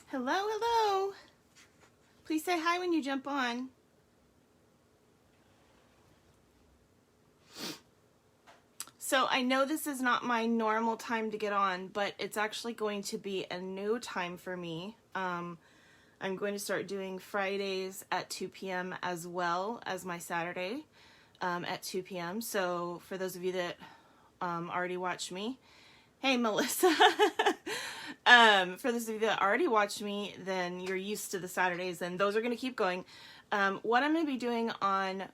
Hello, hello. Please say hi when you jump on. So I know this is not my normal time to get on, but it's actually going to be a new time for me. I'm going to start doing Fridays at 2 p.m. as well as my Saturday at 2 p.m. So for those of you that already watch me, hey Melissa. For those of you that already watch me, then you're used to the Saturdays, and those are going to keep going. What I'm going to be doing on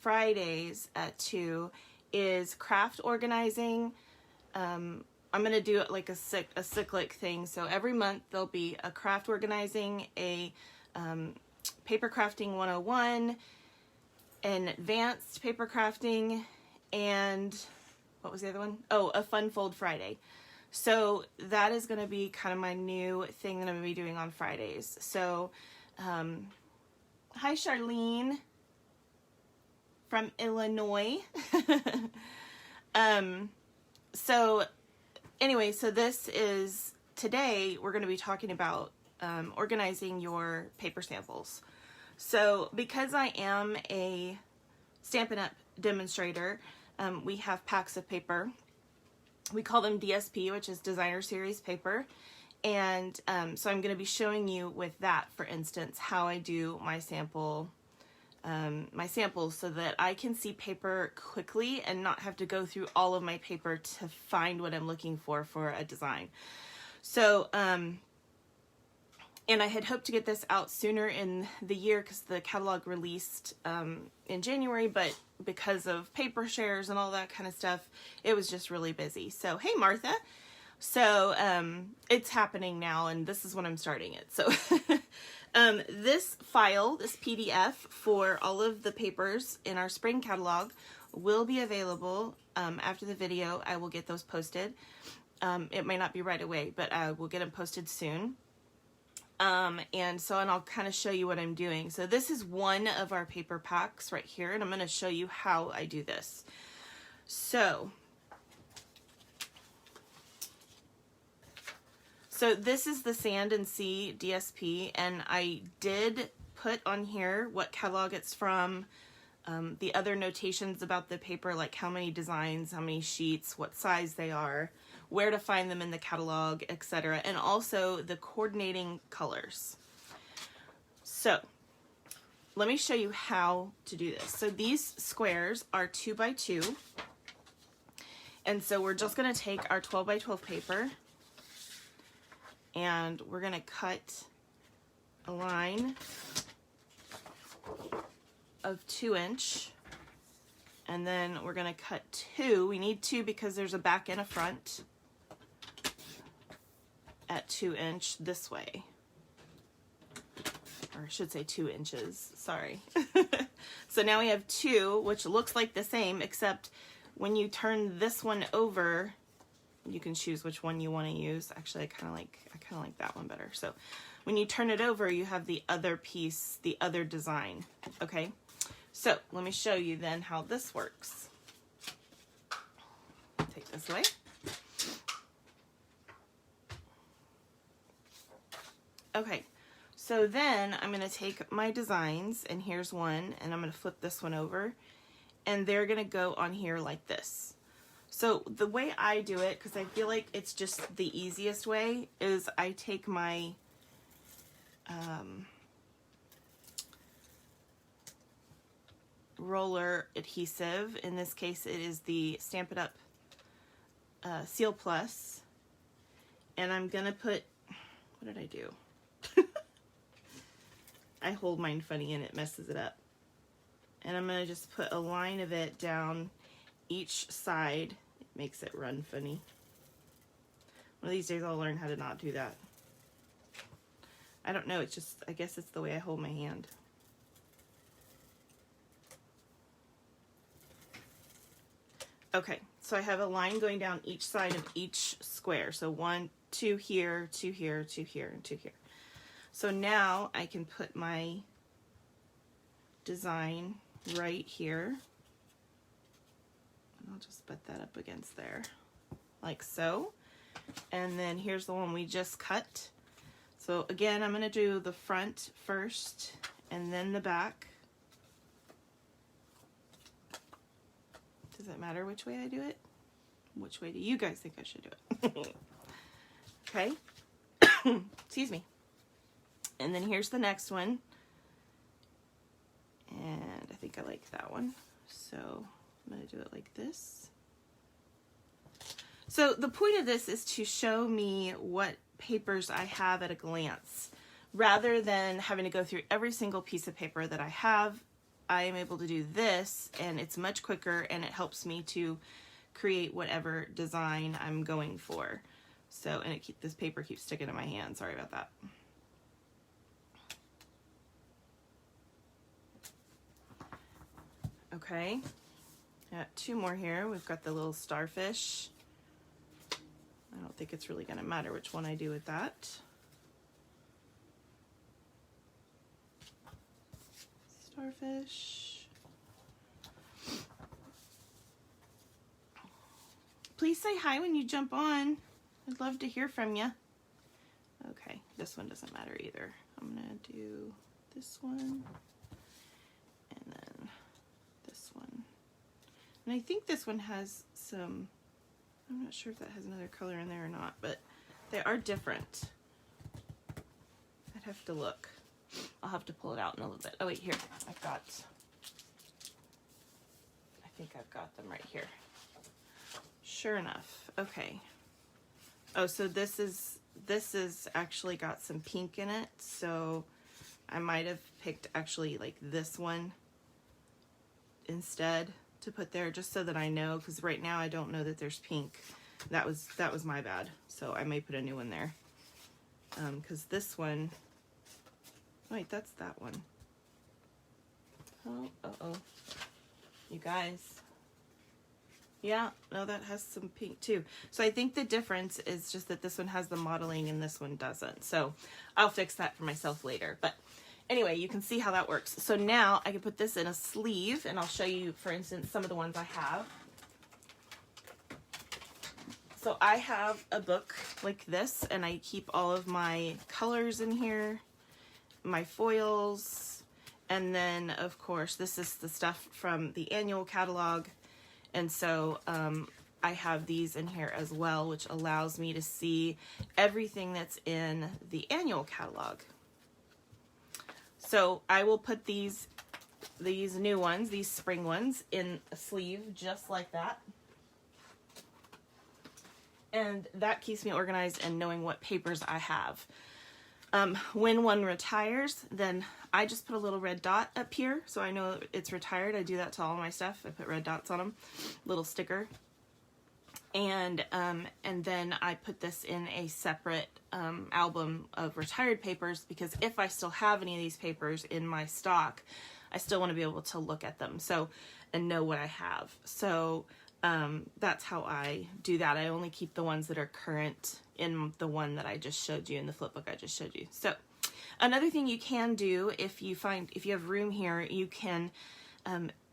Fridays at 2 is craft organizing. I'm going to do it like a cyclic thing. So every month there'll be a craft organizing, a paper crafting 101, an advanced paper crafting, and what was the other one? Oh, a Fun Fold Friday. So that is going to be kind of my new thing that I'm going to be doing on Fridays. So, hi Charlene from Illinois. So anyway, so this is, today we're going to be talking about organizing your paper samples. So because I am a Stampin' Up! Demonstrator, we have packs of paper. We call them DSP, which is Designer Series Paper. And so I'm going to be showing you with that, for instance, how I do my samples so that I can see paper quickly and not have to go through all of my paper to find what I'm looking for a design. So, and I had hoped to get this out sooner in the year because the catalog released in January, but because of paper shares and all that kind of stuff, it was just really busy. So, hey Martha. So, it's happening now, and this is when I'm starting it. So, this file, this PDF for all of the papers in our spring catalog will be available after the video. I will get those posted. It may not be right away, but I will get them posted soon. And I'll kind of show you what I'm doing. So this is one of our paper packs right here, and I'm going to show you how I do this. So this is the Sand and Sea DSP, and I did put on here what catalog it's from, the other notations about the paper, like how many designs, how many sheets, what size they are, where to find them in the catalog, etc., and also the coordinating colors. So let me show you how to do this. So these squares are 2 by 2, and so we're just going to take our 12 by 12 paper and we're going to cut a line of 2 inch, and then we're going to cut 2. We need 2 because there's a back and a front at 2 inch this way, or I should say 2 inches, sorry. So now we have 2, which looks like the same, except when you turn this one over, you can choose which one you want to use. Actually, I kind of like that one better. So when you turn it over, you have the other piece, the other design. Okay, so let me show you then how this works. Take this away. Okay, so then I'm going to take my designs, and here's one, and I'm going to flip this one over, and they're going to go on here like this. So the way I do it, because I feel like it's just the easiest way, is I take my roller adhesive. In this case, it is the Stampin' Up! Seal Plus, and I'm going to put, what did I do? I hold mine funny and it messes it up. And I'm going to just put a line of it down each side. It makes it run funny. One of these days I'll learn how to not do that. I don't know, it's just, I guess it's the way I hold my hand. Okay, so I have a line going down each side of each square. So 1, 2 here, 2 here, 2 here, and 2 here. So now I can put my design right here. And I'll just put that up against there, like so. And then here's the one we just cut. So again, I'm going to do the front first and then the back. Does it matter which way I do it? Which way do you guys think I should do it? Okay. Excuse me. And then here's the next one. And I think I like that one. So I'm going to do it like this. So the point of this is to show me what papers I have at a glance. Rather than having to go through every single piece of paper that I have, I am able to do this, and it's much quicker, and it helps me to create whatever design I'm going for. So, and this paper keeps sticking to my hand. Sorry about that. Okay, got two more here. We've got the little starfish. I don't think it's really going to matter which one I do with that. Starfish. Please say hi when you jump on. I'd love to hear from you. Okay, this one doesn't matter either. I'm going to do this one and then this one. And I think this one has some, I'm not sure if that has another color in there or not, but they are different. I'd have to look. I'll have to pull it out in a little bit. Oh wait, here, I think I've got them right here. Sure enough, okay. Oh, so this is actually got some pink in it, so I might have picked actually like this one instead to put there, just so that I know, because right now I don't know that there's pink. That was my bad, so I may put a new one there. Because this one, wait, that's that one. Oh, uh-oh. You guys. Yeah, no, that has some pink too. So I think the difference is just that this one has the modeling and this one doesn't. So I'll fix that for myself later. But anyway, you can see how that works. So now I can put this in a sleeve, and I'll show you, for instance, some of the ones I have. So I have a book like this, and I keep all of my colors in here, my foils, and then of course this is the stuff from the annual catalog. And so I have these in here as well, which allows me to see everything that's in the annual catalog. So I will put these new ones, these spring ones, in a sleeve just like that. And that keeps me organized and knowing what papers I have. When one retires, then I just put a little red dot up here so I know it's retired. I do that to all my stuff. I put red dots on them, little sticker. And then I put this in a separate album of retired papers, because if I still have any of these papers in my stock, I still want to be able to look at them and know what I have. So that's how I do that. I only keep the ones that are current in the one that I just showed you, in the flip book I just showed you. So another thing you can do, if you have room here, you can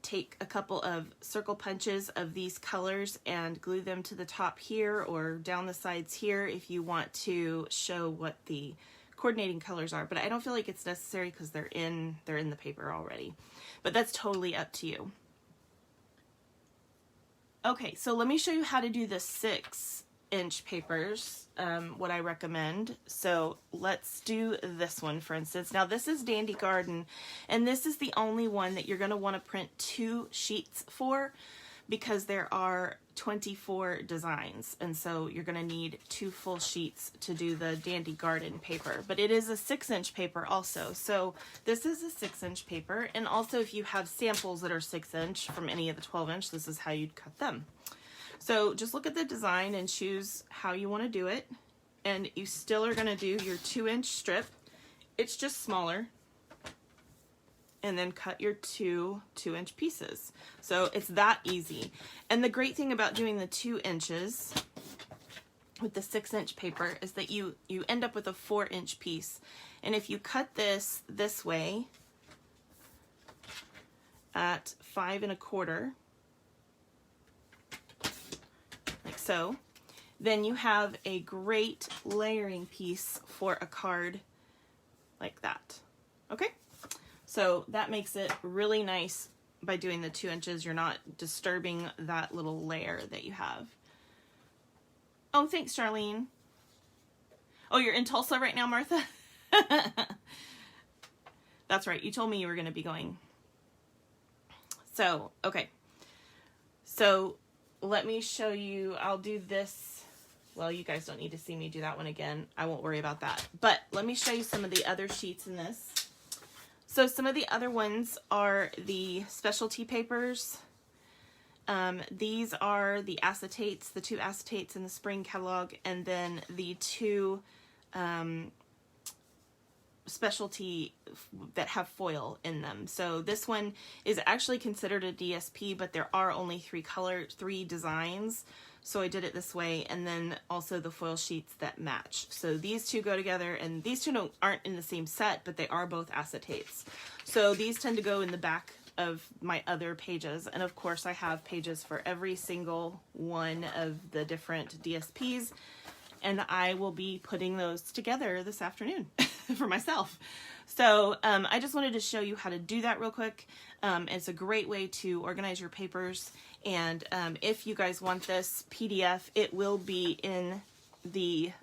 take a couple of circle punches of these colors and glue them to the top here or down the sides here if you want to show what the coordinating colors are. But I don't feel like it's necessary because they're in the paper already. But that's totally up to you. Okay, so let me show you how to do the 6-inch papers, what I recommend. So let's do this one, for instance. Now this is Dandy Garden, and this is the only one that you're going to want to print 2 sheets for, because there are 24 designs, and so you're going to need 2 full sheets to do the Dandy Garden paper. But it is a 6-inch paper also, so this is a 6-inch paper. And also, if you have samples that are 6-inch from any of the 12-inch, this is how you'd cut them. So just look at the design and choose how you want to do it, and you still are going to do your 2-inch strip. It's just smaller. And then cut your 2 2-inch pieces. So it's that easy. And the great thing about doing the 2 inches with the 6-inch paper is that you end up with a 4-inch piece. And if you cut this way at 5 1/4, like so, then you have a great layering piece for a card like that. Okay, so that makes it really nice. By doing the 2 inches, you're not disturbing that little layer that you have. Oh, thanks, Charlene. Oh, you're in Tulsa right now, Martha? That's right. You told me you were going to be going. So, okay. So, let me show you. I'll do this. Well, you guys don't need to see me do that one again. I won't worry about that. But let me show you some of the other sheets in this. So some of the other ones are the specialty papers. These are the acetates, the 2 acetates in the spring catalog, and then the 2 specialty that have foil in them. So this one is actually considered a DSP, but there are only 3 designs. So I did it this way, and then also the foil sheets that match. So these 2 go together, and these 2 aren't in the same set, but they are both acetates. So these tend to go in the back of my other pages, and of course I have pages for every single one of the different DSPs, and I will be putting those together this afternoon for myself. So I just wanted to show you how to do that real quick. It's a great way to organize your papers, and if you guys want this PDF, it will be in the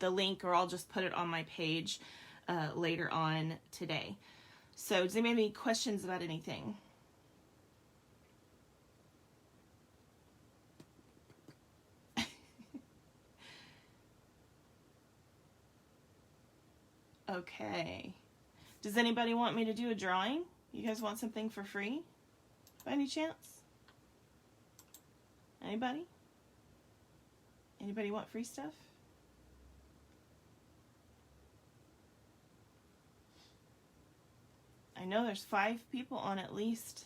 link, or I'll just put it on my page later on today. So does anybody have any questions about anything? Okay. Does anybody want me to do a drawing? You guys want something for free? By any chance? Anybody? Anybody want free stuff? I know there's 5 people on at least.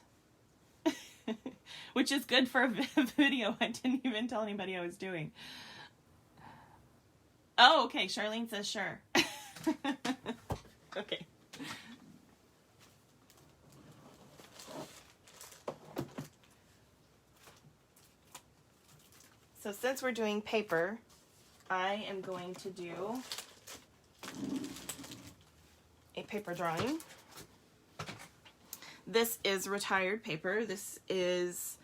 Which is good for a video. I didn't even tell anybody I was doing. Oh, okay. Charlene says sure. Okay. So since we're doing paper, I am going to do a paper drawing. This is retired paper. This is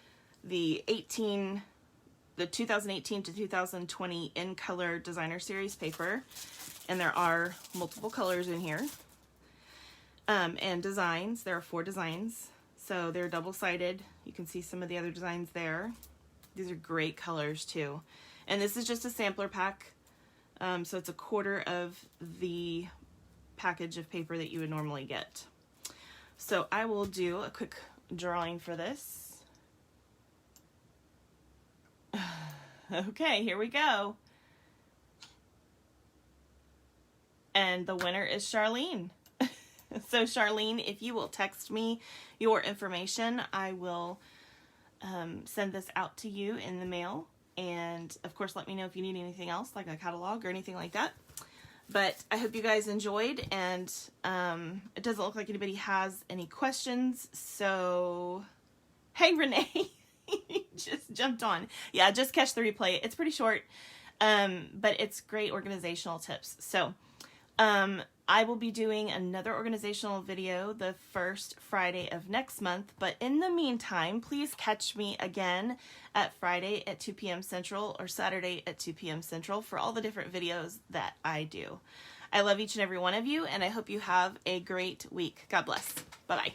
the 2018 to 2020 in color designer series paper, and there are multiple colors in here, and designs. There are 4 designs, so they're double-sided. You can see some of the other designs there. These are great colors too, and this is just a sampler pack, so it's a quarter of the package of paper that you would normally get. So I will do a quick drawing for this. Okay, here we go. And the winner is Charlene. So Charlene, if you will text me your information, I will send this out to you in the mail. And of course, let me know if you need anything else, like a catalog or anything like that. But I hope you guys enjoyed, and it doesn't look like anybody has any questions. So, hey Renee, just jumped on. Yeah, just catch the replay. It's pretty short, but it's great organizational tips. So, I will be doing another organizational video the first Friday of next month. But in the meantime, please catch me again at Friday at 2 p.m. Central or Saturday at 2 p.m. Central for all the different videos that I do. I love each and every one of you, and I hope you have a great week. God bless. Bye-bye.